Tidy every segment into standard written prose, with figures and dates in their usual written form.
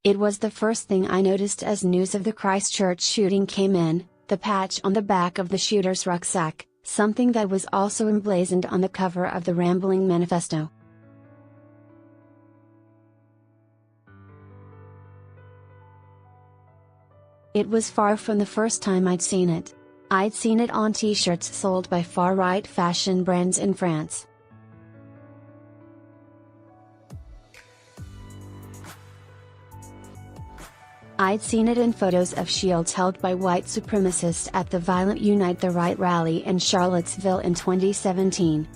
It was the first thing I noticed as news of the Christchurch shooting came in, the patch on the back of the shooter's rucksack, something that was also emblazoned on the cover of the rambling manifesto. It was far from the first time I'd seen it. I'd seen it on t-shirts sold by far-right fashion brands in France. I'd seen it in photos of shields held by white supremacists at the violent Unite the Right rally in Charlottesville in 2017.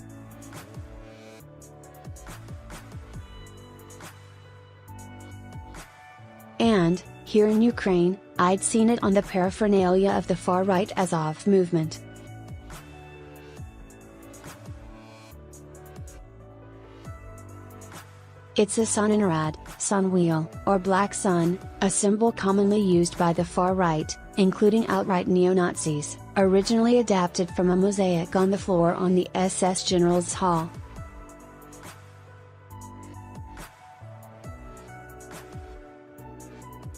And, here in Ukraine, I'd seen it on the paraphernalia of the far-right Azov movement. It's a sunrad, sun wheel, or black sun, a symbol commonly used by the far right, including outright neo-Nazis, originally adapted from a mosaic on the floor on the SS General's Hall.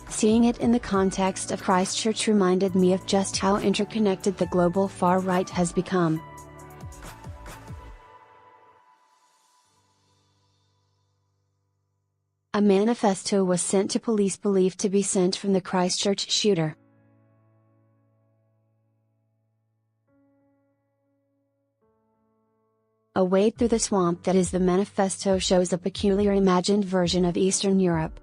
Seeing it in the context of Christchurch reminded me of just how interconnected the global far right has become. A manifesto was sent to police believed to be sent from the Christchurch shooter. A wade through the swamp that is the manifesto shows a peculiar imagined version of Eastern Europe.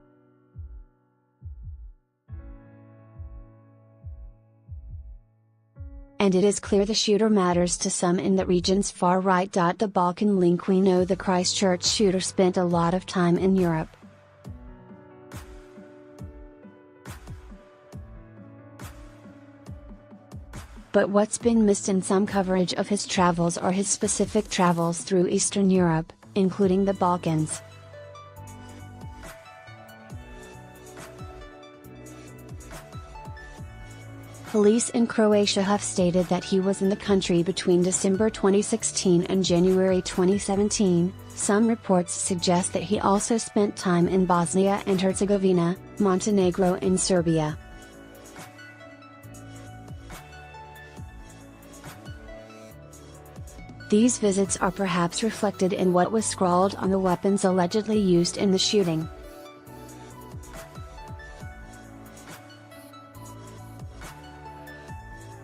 And it is clear the shooter matters to some in that region's far right. The Balkan link: we know the Christchurch shooter spent a lot of time in Europe. But what's been missed in some coverage of his travels are his specific travels through Eastern Europe, including the Balkans. Police in Croatia have stated that he was in the country between December 2016 and January 2017. Some reports suggest that he also spent time in Bosnia and Herzegovina, Montenegro and Serbia. These visits are perhaps reflected in what was scrawled on the weapons allegedly used in the shooting.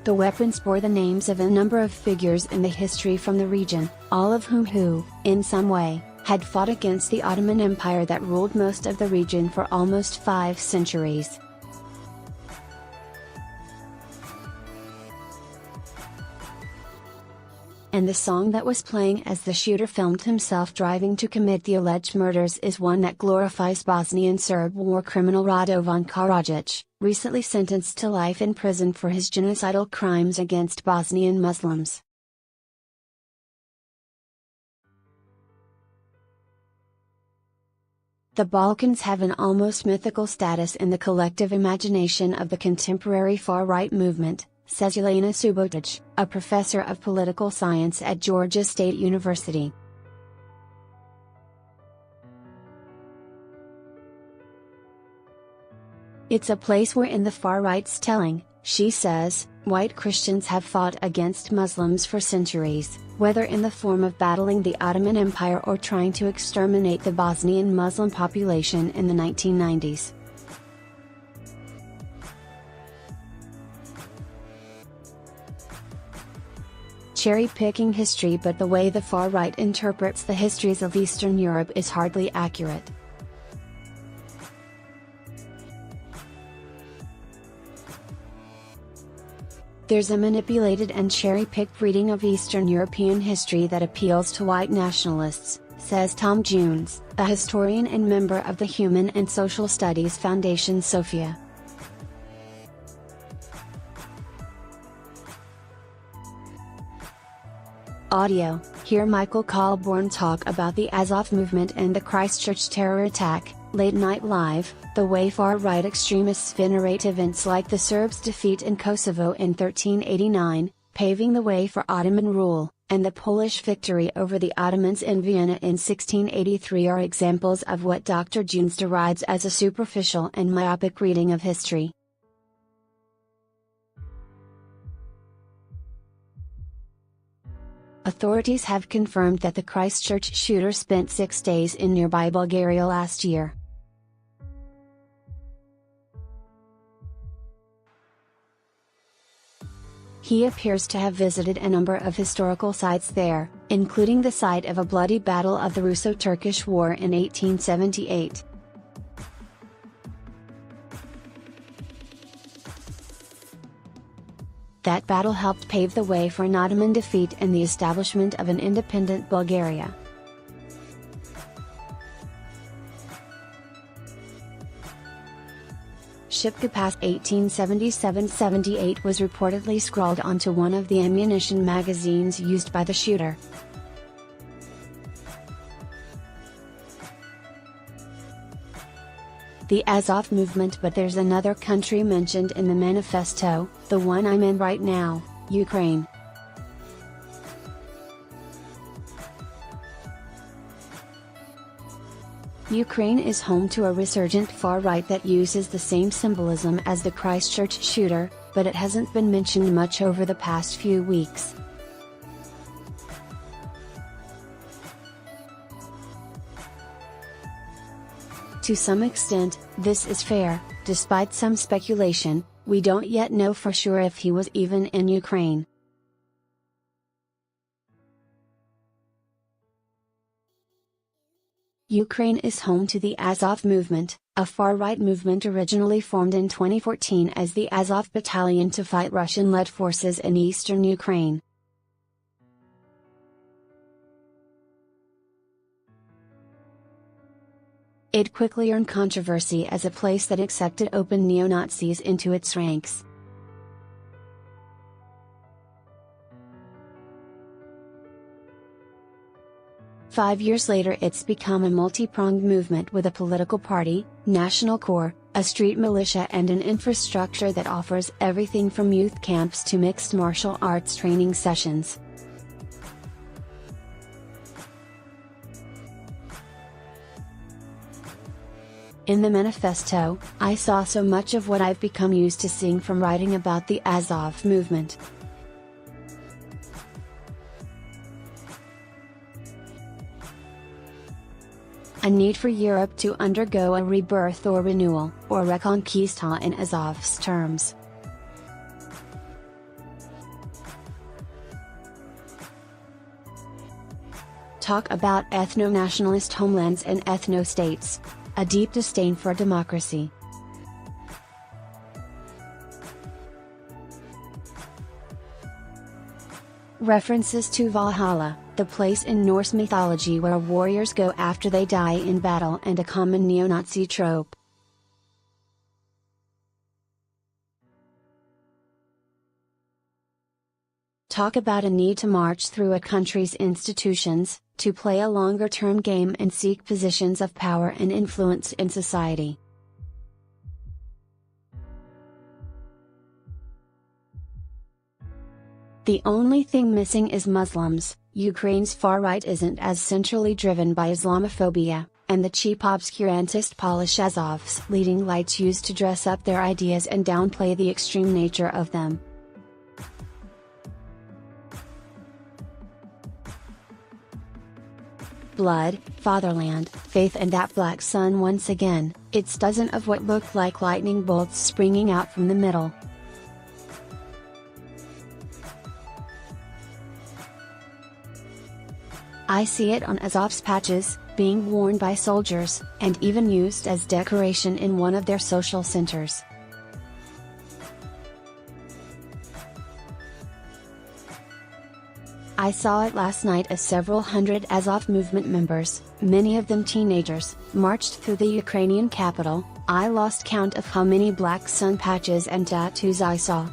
The weapons bore the names of a number of figures in the history from the region, all of whom in some way, had fought against the Ottoman Empire that ruled most of the region for almost 5 centuries. And the song that was playing as the shooter filmed himself driving to commit the alleged murders is one that glorifies Bosnian Serb war criminal Radovan Karadzic, recently sentenced to life in prison for his genocidal crimes against Bosnian Muslims. The Balkans have an almost mythical status in the collective imagination of the contemporary far-right movement, says Elena Subotic, a professor of political science at Georgia State University. It's a place where in the far right's telling, she says, white Christians have fought against Muslims for centuries, whether in the form of battling the Ottoman Empire or trying to exterminate the Bosnian Muslim population in the 1990s. Cherry-picking history, but the way the far right interprets the histories of Eastern Europe is hardly accurate. There's a manipulated and cherry-picked reading of Eastern European history that appeals to white nationalists, says Tom Jones, a historian and member of the Human and Social Studies Foundation Sofia. Audio, hear Michael Colborne talk about the Azov movement and the Christchurch terror attack. Late Night Live, the way far-right extremists venerate events like the Serbs' defeat in Kosovo in 1389, paving the way for Ottoman rule, and the Polish victory over the Ottomans in Vienna in 1683 are examples of what Dr. Jones derides as a superficial and myopic reading of history. Authorities have confirmed that the Christchurch shooter spent 6 days in nearby Bulgaria last year. He appears to have visited a number of historical sites there, including the site of a bloody battle of the Russo-Turkish War in 1878. That battle helped pave the way for an Ottoman defeat and the establishment of an independent Bulgaria. Shipka 1877-78 was reportedly scrawled onto one of the ammunition magazines used by the shooter. The Azov movement. But there's another country mentioned in the manifesto, the one I'm in right now, Ukraine. Ukraine is home to a resurgent far-right that uses the same symbolism as the Christchurch shooter, but it hasn't been mentioned much over the past few weeks. To some extent, this is fair. Despite some speculation, we don't yet know for sure if he was even in Ukraine. Ukraine is home to the Azov movement, a far-right movement originally formed in 2014 as the Azov Battalion to fight Russian-led forces in eastern Ukraine. It quickly earned controversy as a place that accepted open neo-Nazis into its ranks. Five years later, it's become a multi-pronged movement with a political party, national corps, a street militia and an infrastructure that offers everything from youth camps to mixed martial arts training sessions. In the manifesto, I saw so much of what I've become used to seeing from writing about the Azov movement. A need for Europe to undergo a rebirth or renewal, or reconquista in Azov's terms. Talk about ethno-nationalist homelands and ethno-states. A deep disdain for democracy. References to Valhalla, the place in Norse mythology where warriors go after they die in battle, and a common neo-Nazi trope. Talk about a need to march through a country's institutions, to play a longer-term game and seek positions of power and influence in society. The only thing missing is Muslims. Ukraine's far right isn't as centrally driven by Islamophobia, and the cheap obscurantist Polish Azov's leading lights used to dress up their ideas and downplay the extreme nature of them. Blood, fatherland, faith and that black sun once again, it's dozen of what looked like lightning bolts springing out from the middle. I see it on Azov's patches, being worn by soldiers, and even used as decoration in one of their social centers. I saw it last night as several hundred Azov movement members, many of them teenagers, marched through the Ukrainian capital. I lost count of how many black sun patches and tattoos I saw.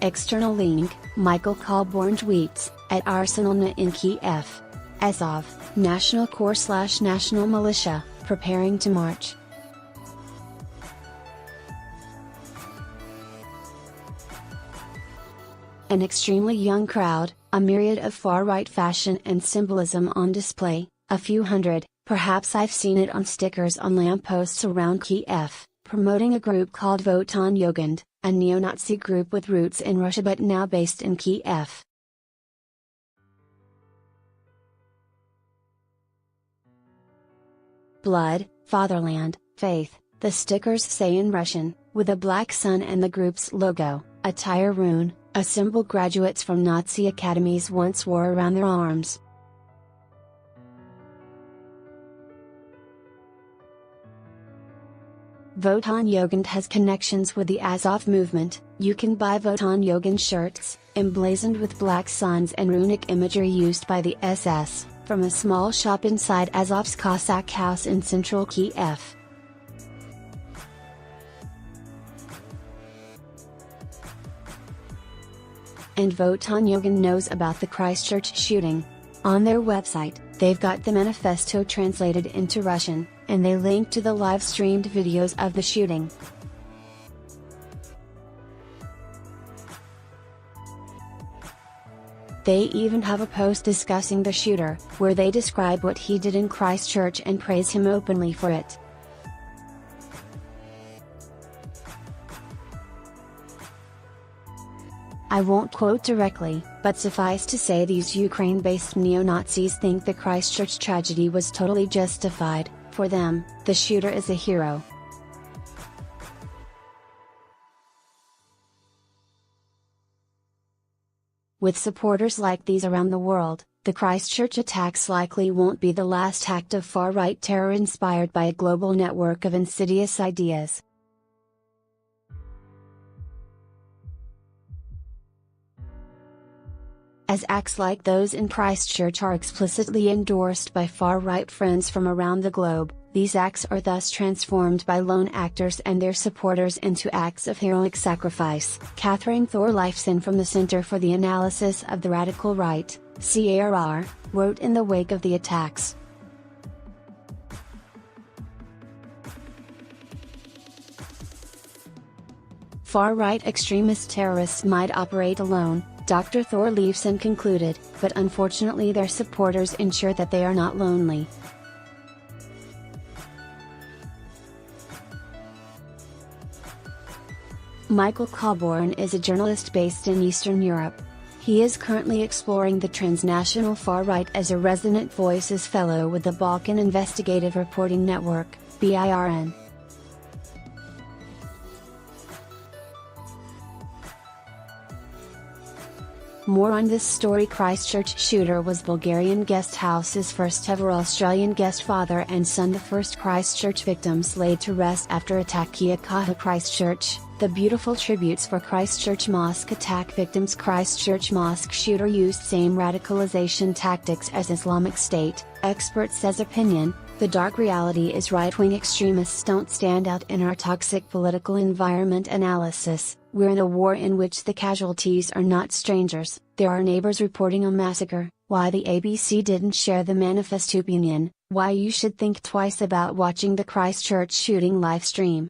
External link, Michael Colborn tweets, at Arsenalna in Kiev. Azov, National Corps / National Militia, preparing to march. An extremely young crowd, a myriad of far-right fashion and symbolism on display, a few hundred, perhaps I've seen it on stickers on lampposts around Kiev, promoting a group called Votan Jugend, a neo-Nazi group with roots in Russia but now based in Kiev. Blood, Fatherland, Faith, the stickers say in Russian, with a black sun and the group's logo, a tire rune, a symbol graduates from Nazi academies once wore around their arms. Votan Jugend has connections with the Azov movement. You can buy Votan Jugend shirts, emblazoned with black suns and runic imagery used by the SS, from a small shop inside Azov's Cossack house in central Kiev. And Votan Jugend knows about the Christchurch shooting. On their website, they've got the manifesto translated into Russian, and they link to the live-streamed videos of the shooting. They even have a post discussing the shooter, where they describe what he did in Christchurch and praise him openly for it. I won't quote directly, but suffice to say these Ukraine-based neo-Nazis think the Christchurch tragedy was totally justified. For them, the shooter is a hero. With supporters like these around the world, the Christchurch attacks likely won't be the last act of far-right terror inspired by a global network of insidious ideas. As acts like those in Christchurch are explicitly endorsed by far-right friends from around the globe, these acts are thus transformed by lone actors and their supporters into acts of heroic sacrifice. Catherine Thorleifson from the Center for the Analysis of the Radical Right, CARR, wrote in the wake of the attacks. Far-right extremist terrorists might operate alone, Dr. Thorleifson concluded, but unfortunately their supporters ensure that they are not lonely. Michael Colborne is a journalist based in Eastern Europe. He is currently exploring the transnational far right as a Resonant Voices Fellow with the Balkan Investigative Reporting Network, BIRN. More on this story. Christchurch shooter was Bulgarian guest house's first ever Australian guest father and son, the first Christchurch victims laid to rest after attack. Kia kaha Christchurch, the beautiful tributes for Christchurch mosque attack victims. Christchurch mosque shooter used same radicalization tactics as Islamic State, expert says. Opinion: the dark reality is right-wing extremists don't stand out in our toxic political environment analysis. We're in a war in which the casualties are not strangers. There are neighbors reporting a massacre. Why the ABC didn't share the manifesto. Opinion: why you should think twice about watching the Christchurch shooting live stream.